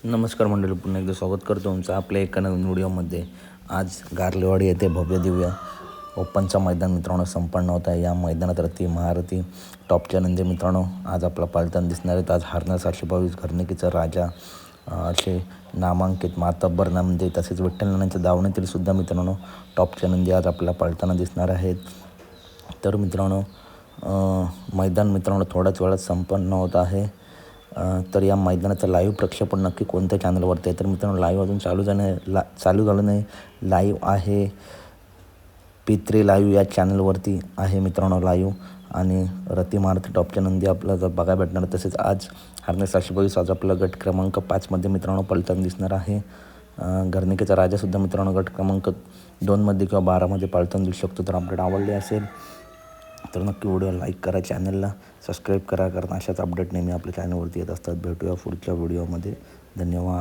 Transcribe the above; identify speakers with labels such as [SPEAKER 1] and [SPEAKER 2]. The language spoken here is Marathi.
[SPEAKER 1] नमस्कार मंडळी, पुन्हा एकदा स्वागत करतो तुमचं आपल्या एका नवीन व्हिडिओमध्ये. आज गारलेवाडी येथे भव्य दिव्य ओपनचं मैदान मित्रांनो संपन्न होत आहे. या मैदानात रती महारथी टॉपच्या नंदी मित्रांनो आज आपला पालताना दिसणार आहेत. आज हरणार 722 घरनिकीचा राजा असे नामांकित मातब्बर नंदी तसेच विठ्ठल नानांच्या दावणीतील सुद्धा मित्रांनो टॉपच्या नंदी आज आपल्याला पालताना दिसणार आहेत. तर मित्रांनो मैदान मित्रांनो थोड्याच वेळात संपन्न होत आहे. तर या मैदानाचं लाईव्ह प्रक्षेपण नक्की कोणत्या चॅनलवरती आहे तर मित्रांनो लाईव्ह अजून चालू झालं नाही. लाईव्ह आहे P3 लाईव्ह या चॅनलवरती आहे मित्रांनो लाईव्ह. आणि रती महारथी टॉपच्या नंदी आपल्याला बघायला भेटणार. तसेच आज हरणे 722 आज आपला गट क्रमांक 5मध्ये मित्रांनो पलताना दिसणार आहे. घरनिकेचा राजासुद्धा मित्रांनो गट क्रमांक 2मध्ये किंवा 12मध्ये पलताना दिसू शकतो. तर अपडेट आवडली असेल तर नक्की व्हिडिओ लाईक करा, चॅनलला सबस्क्राईब करा, कारण अशाच अपडेट नेहमी आपल्या चॅनलवरती येत असतात. भेटूया पुढच्या व्हिडिओमध्ये. धन्यवाद.